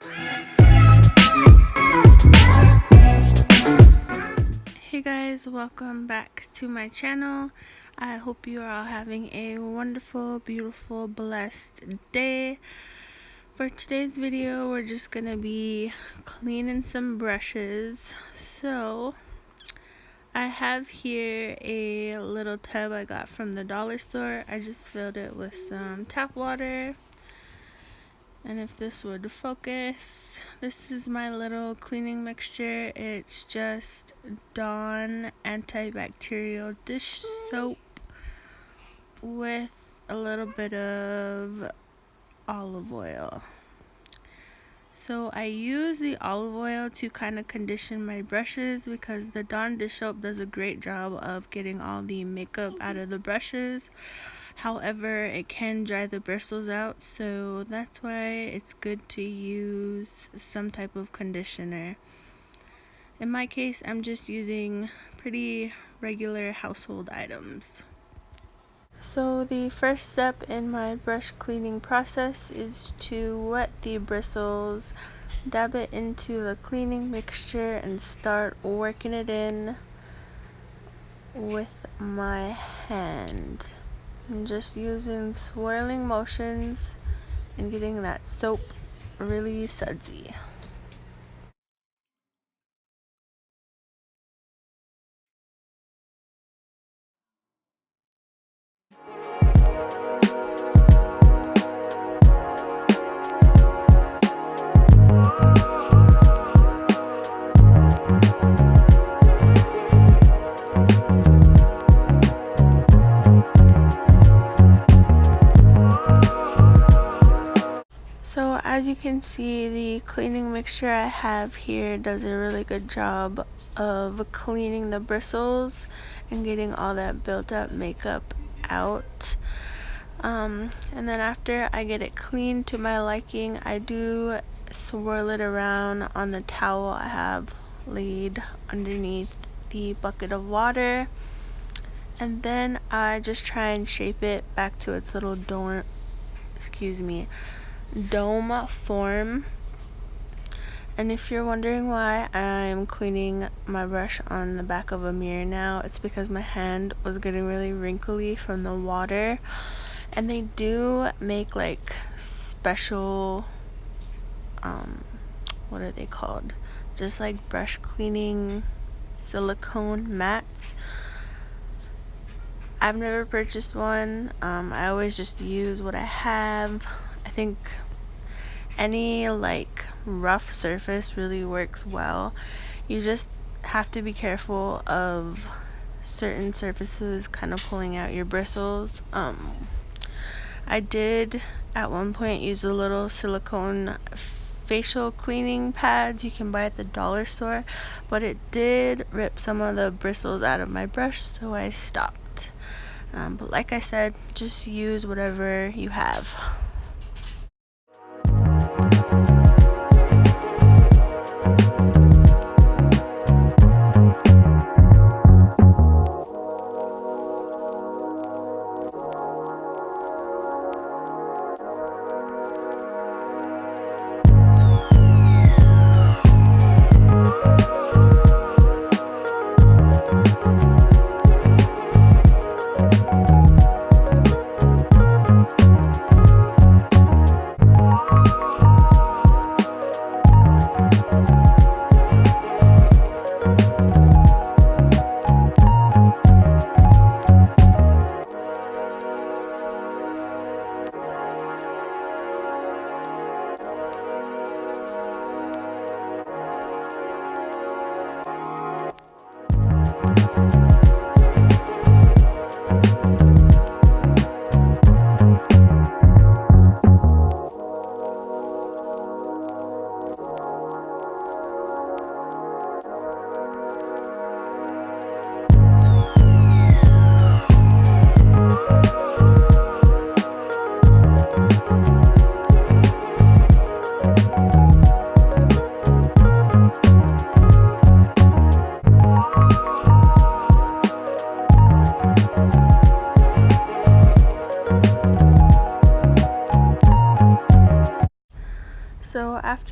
Hey guys, welcome back to my channel. I hope you are all having a wonderful, beautiful, blessed day. For today's video, we're just gonna be cleaning some brushes. So I have here a little tub I got from the dollar store. I just filled it with some tap water. And if this would focus, this is my little cleaning mixture. It's just Dawn antibacterial dish soap with a little bit of olive oil. So I use the olive oil to kind of condition my brushes because the Dawn dish soap does a great job of getting all the makeup out of the brushes. However, it can dry the bristles out, so that's why it's good to use some type of conditioner. In my case, I'm just using pretty regular household items. So the first step in my brush cleaning process is to wet the bristles, dab it into the cleaning mixture, and start working it in with my hand. I'm just using swirling motions and getting that soap really sudsy. So as you can see, the cleaning mixture I have here does a really good job of cleaning the bristles and getting all that built up makeup out. And then after I get it clean to my liking, I do swirl it around on the towel I have laid underneath the bucket of water, and then I just try and shape it back to its little dome form. And if you're wondering why I'm cleaning my brush on the back of a mirror now, it's because my hand was getting really wrinkly from the water. And they do make like special what are they called, just like brush cleaning silicone mats. I've never purchased one. I always just use what I have. I think any like rough surface really works well. You just have to be careful of certain surfaces kind of pulling out your bristles. I did at one point use a little silicone facial cleaning pads you can buy at the dollar store, but it did rip some of the bristles out of my brush, so I stopped. But like I said, just use whatever you have.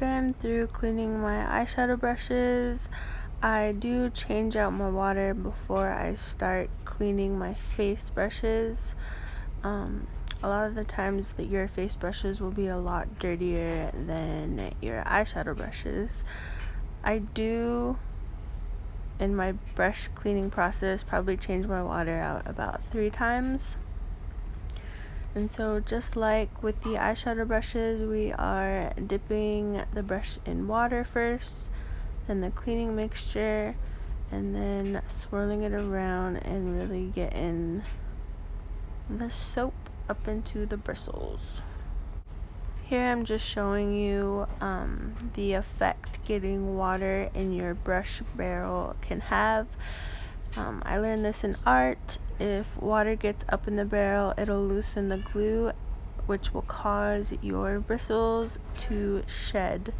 After I'm through cleaning my eyeshadow brushes, I do change out my water before I start cleaning my face brushes. A lot of the times that your face brushes will be a lot dirtier than your eyeshadow brushes. I do, in my brush cleaning process, probably change my water out about 3 times. And so just like with the eyeshadow brushes, we are dipping the brush in water first, then the cleaning mixture, and then swirling it around and really getting the soap up into the bristles. Here I'm just showing you the effect getting water in your brush barrel can have. I learned this in art. If water gets up in the barrel, it'll loosen the glue, which will cause your bristles to shed.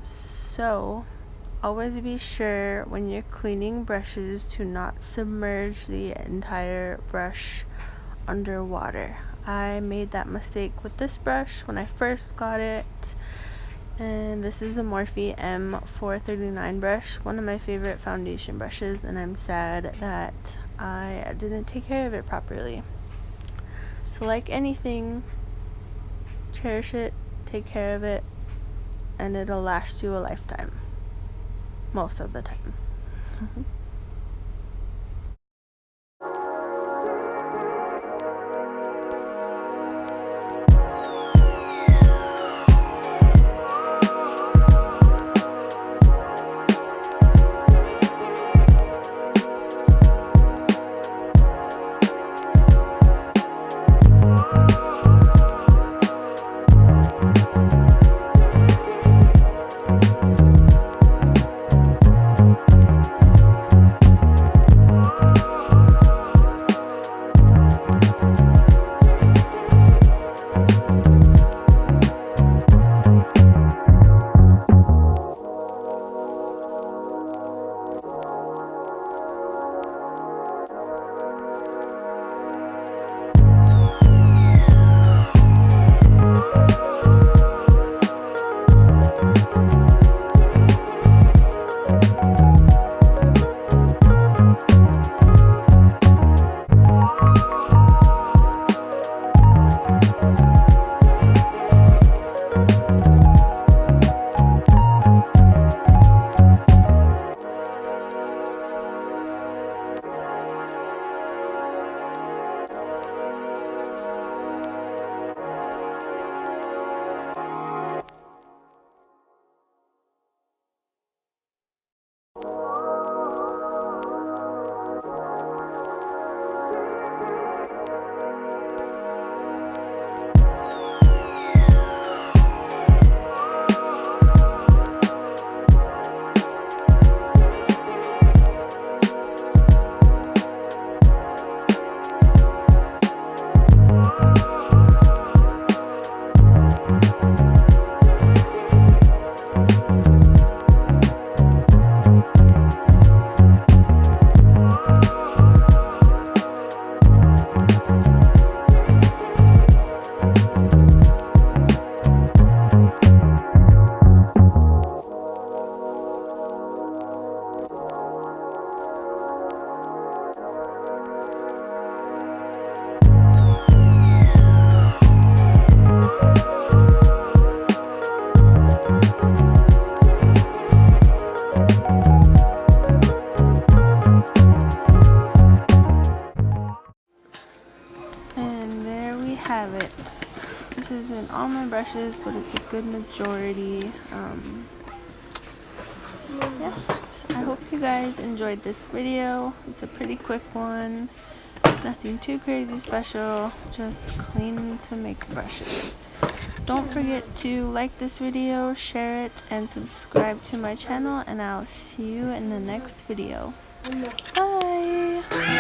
So always be sure when you're cleaning brushes to not submerge the entire brush underwater. I made that mistake with this brush when I first got it, and this is the Morphe M439 brush, one of my favorite foundation brushes, and I'm sad that I didn't take care of it properly. So like anything, cherish it, take care of it, and it'll last you a lifetime, most of the time. Have it. This isn't all my brushes, but it's a good majority. Yeah, so I hope you guys enjoyed this video. It's a pretty quick one, nothing too crazy special, just clean to make brushes. Don't forget to like this video, share it, and subscribe to my channel, and I'll see you in the next video. Bye!